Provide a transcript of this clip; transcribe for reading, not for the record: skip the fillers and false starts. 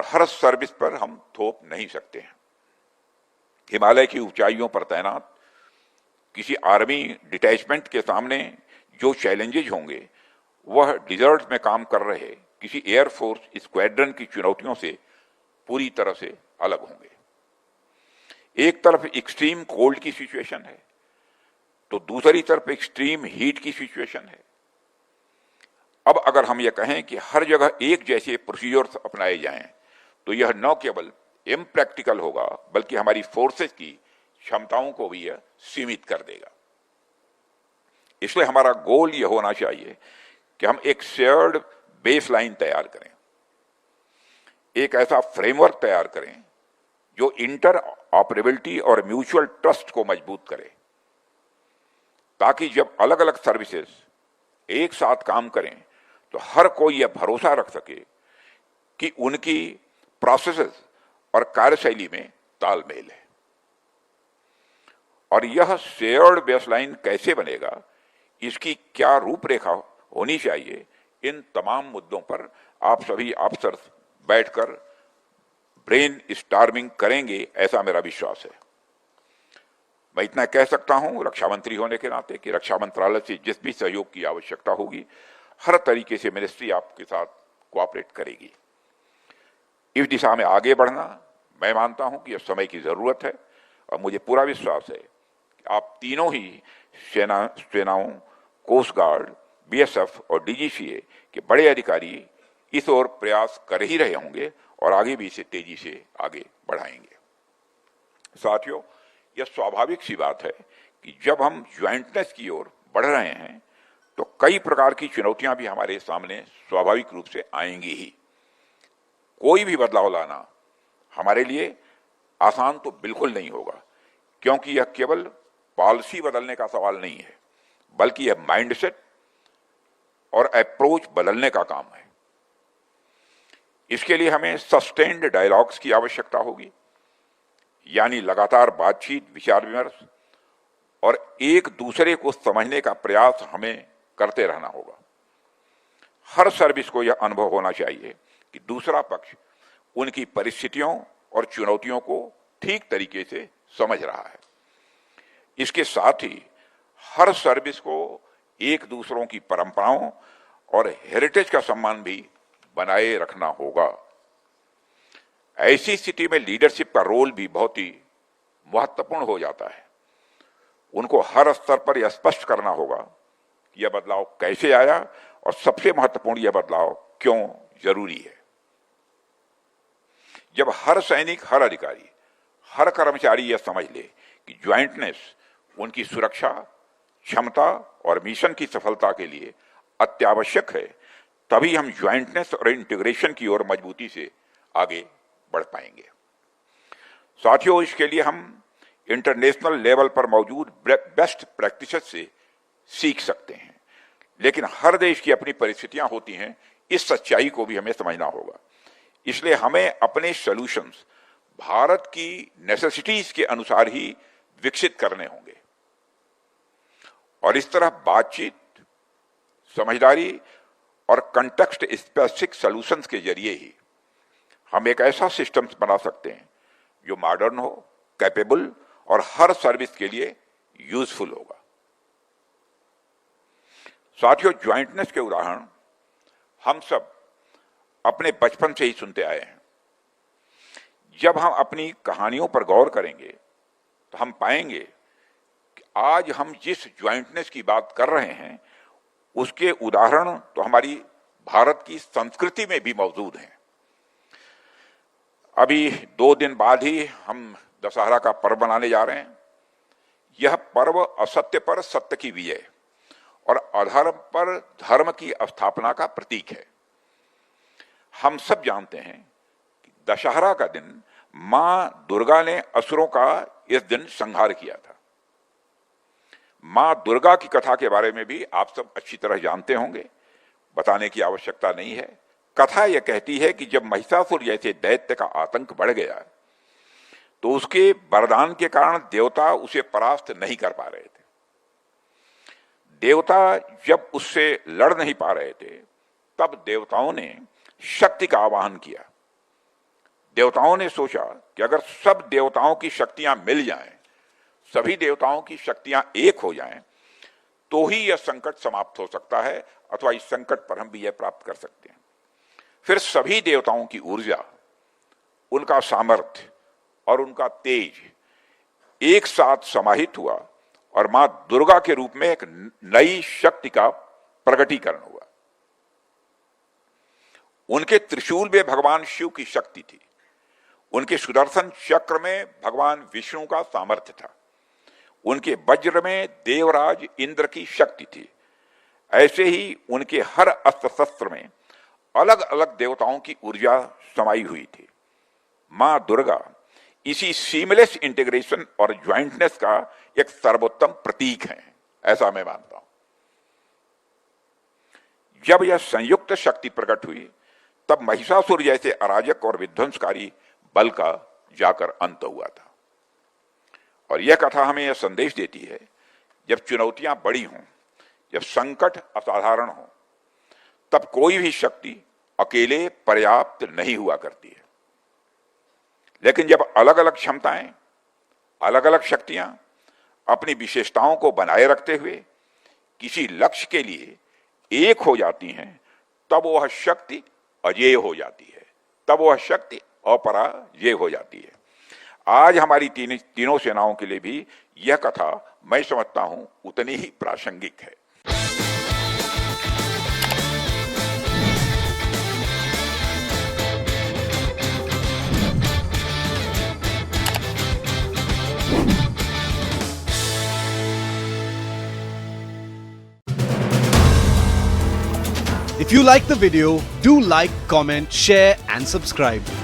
हर service पर हम थोप नहीं सकते हैं। हिमालय की ऊंचाइयों पर तैनात किसी आर्मी डिटैचमेंट के सामने जो चैलेंजेज होंगे वह डिजर्ट में काम कर रहे किसी एयरफोर्स स्क्वाड्रन की चुनौतियों से पूरी तरह से अलग होंगे। एक तरफ एक्सट्रीम कोल्ड की सिचुएशन है तो दूसरी तरफ एक्सट्रीम हीट की सिचुएशन है। अब अगर हम यह कहें कि हर जगह एक जैसे प्रोसीजर्स अपनाए जाएं तो यह न केवल इम्प्रैक्टिकल होगा बल्कि हमारी फोर्सेस की क्षमताओं को भी यह सीमित कर देगा। इसलिए हमारा गोल यह होना चाहिए कि हम एक शेयर्ड बेसलाइन तैयार करें, एक ऐसा फ्रेमवर्क तैयार करें जो इंटर ऑपरेबिलिटी और म्यूचुअल ट्रस्ट को मजबूत करे, ताकि जब अलग अलग सर्विसेज एक साथ काम करें तो हर कोई यह भरोसा रख सके कि उनकी प्रोसेसेस और कार्यशैली में तालमेल है। और यह शेयर्ड बेसलाइन कैसे बनेगा, इसकी क्या रूपरेखा होनी चाहिए, इन तमाम मुद्दों पर आप सभी अफसर बैठकर ब्रेन स्टॉर्मिंग करेंगे, ऐसा मेरा विश्वास है। मैं इतना कह सकता हूं रक्षा मंत्री होने के नाते कि रक्षा मंत्रालय से जिस भी सहयोग की आवश्यकता होगी हर तरीके से मिनिस्ट्री आपके साथ कोऑपरेट करेगी। इस दिशा में आगे बढ़ना मैं मानता हूं कि यह समय की जरूरत है और मुझे पूरा विश्वास है कि आप तीनों ही सेनाओं, कोस्ट गार्ड, बीएसएफ और डीजीसीए के बड़े अधिकारी इस ओर प्रयास कर ही रहे होंगे और आगे भी इसे तेजी से आगे बढ़ाएंगे। साथियों, यह स्वाभाविक सी बात है कि जब हम ज्वाइंटनेस की ओर बढ़ रहे हैं तो कई प्रकार की चुनौतियां भी हमारे सामने स्वाभाविक रूप से आएंगी ही। कोई भी बदलाव लाना हमारे लिए आसान तो बिल्कुल नहीं होगा, क्योंकि यह केवल पॉलिसी बदलने का सवाल नहीं है बल्कि यह माइंडसेट और अप्रोच बदलने का काम है। इसके लिए हमें सस्टेन्ड डायलॉग्स की आवश्यकता होगी, यानी लगातार बातचीत, विचार विमर्श और एक दूसरे को समझने का प्रयास हमें करते रहना होगा। हर सर्विस को यह अनुभव होना चाहिए कि दूसरा पक्ष उनकी परिस्थितियों और चुनौतियों को ठीक तरीके से समझ रहा है। इसके साथ ही हर सर्विस को एक दूसरों की परंपराओं और हेरिटेज का सम्मान भी बनाए रखना होगा। ऐसी स्थिति में लीडरशिप का रोल भी बहुत ही महत्वपूर्ण हो जाता है। उनको हर स्तर पर यह स्पष्ट करना होगा कि यह बदलाव कैसे आया और सबसे महत्वपूर्ण यह बदलाव क्यों जरूरी है। जब हर सैनिक, हर अधिकारी, हर कर्मचारी यह समझ ले कि ज्वाइंटनेस उनकी सुरक्षा, क्षमता और मिशन की सफलता के लिए अत्यावश्यक है, तभी हम ज्वाइंटनेस और इंटीग्रेशन की ओर मजबूती से आगे बढ़ पाएंगे। साथियों, इसके लिए हम इंटरनेशनल लेवल पर मौजूद बेस्ट प्रैक्टिसेस से सीख सकते हैं, लेकिन हर देश की अपनी परिस्थितियां होती हैं। इस सच्चाई को भी हमें समझना होगा। इसलिए हमें अपने सॉल्यूशंस भारत की नेसेसिटीज के अनुसार ही विकसित करने होंगे और इस तरह बातचीत, समझदारी और कंटेक्स्ट स्पेसिफिक सॉल्यूशंस के जरिए ही हम एक ऐसा सिस्टम बना सकते हैं जो मॉडर्न हो, कैपेबल और हर सर्विस के लिए यूजफुल होगा। साथियों, ज्वाइंटनेस के उदाहरण हम सब अपने बचपन से ही सुनते आए हैं। जब हम अपनी कहानियों पर गौर करेंगे तो हम पाएंगे कि आज हम जिस ज्वाइंटनेस की बात कर रहे हैं उसके उदाहरण तो हमारी भारत की संस्कृति में भी मौजूद हैं। अभी 2 दिन बाद ही हम दशहरा का पर्व मनाने जा रहे हैं। यह पर्व असत्य पर सत्य की विजय और अधर्म पर धर्म की स्थापना का प्रतीक है। हम सब जानते हैं कि दशहरा का दिन मां दुर्गा ने असुरों का इस दिन संहार किया था। मां दुर्गा की कथा के बारे में भी आप सब अच्छी तरह जानते होंगे, बताने की आवश्यकता नहीं है। कथा यह कहती है कि जब महिषासुर जैसे दैत्य का आतंक बढ़ गया तो उसके वरदान के कारण देवता उसे परास्त नहीं कर पा रहे थे। देवता जब उससे लड़ नहीं पा रहे थे तब देवताओं ने शक्ति का आवाहन किया देवताओं ने सोचा कि अगर सब देवताओं की शक्तियां मिल जाएं, सभी देवताओं की शक्तियां एक हो जाएं, तो ही यह संकट समाप्त हो सकता है, अथवा इस संकट पर हम विजय प्राप्त कर सकते हैं। फिर सभी देवताओं की ऊर्जा, उनका सामर्थ्य और उनका तेज एक साथ समाहित हुआ और मां दुर्गा के रूप में एक नई शक्ति का प्रकटीकरण हुआ। उनके त्रिशूल में भगवान शिव की शक्ति थी, उनके सुदर्शन चक्र में भगवान विष्णु का सामर्थ्य था, उनके वज्र में देवराज इंद्र की शक्ति थी। ऐसे ही उनके हर अस्त्र शस्त्र में अलग अलग देवताओं की ऊर्जा समाई हुई थी। मां दुर्गा इसी सीमलेस इंटीग्रेशन और ज्वाइंटनेस का एक सर्वोत्तम प्रतीक है, ऐसा मैं मानता हूं। जब यह संयुक्त शक्ति प्रकट हुई, तब महिषासुर जैसे अराजक और विध्वंसकारी बल का जाकर अंत हुआ था। और यह कथा हमें यह संदेश देती है, जब चुनौतियां बड़ी हों, जब संकट असाधारण हो, तब कोई भी शक्ति अकेले पर्याप्त नहीं हुआ करती है। लेकिन जब अलग अलग क्षमताएं, अलग अलग शक्तियां अपनी विशेषताओं को बनाए रखते हुए किसी लक्ष्य के लिए एक हो जाती हैं, तब वह शक्ति अजेय हो जाती है, तब वह शक्ति अपराजेय हो जाती है। आज हमारी तीनों सेनाओं के लिए भी यह कथा मैं समझता हूं उतनी ही प्रासंगिक है। If you like the video, do like, comment, share and subscribe.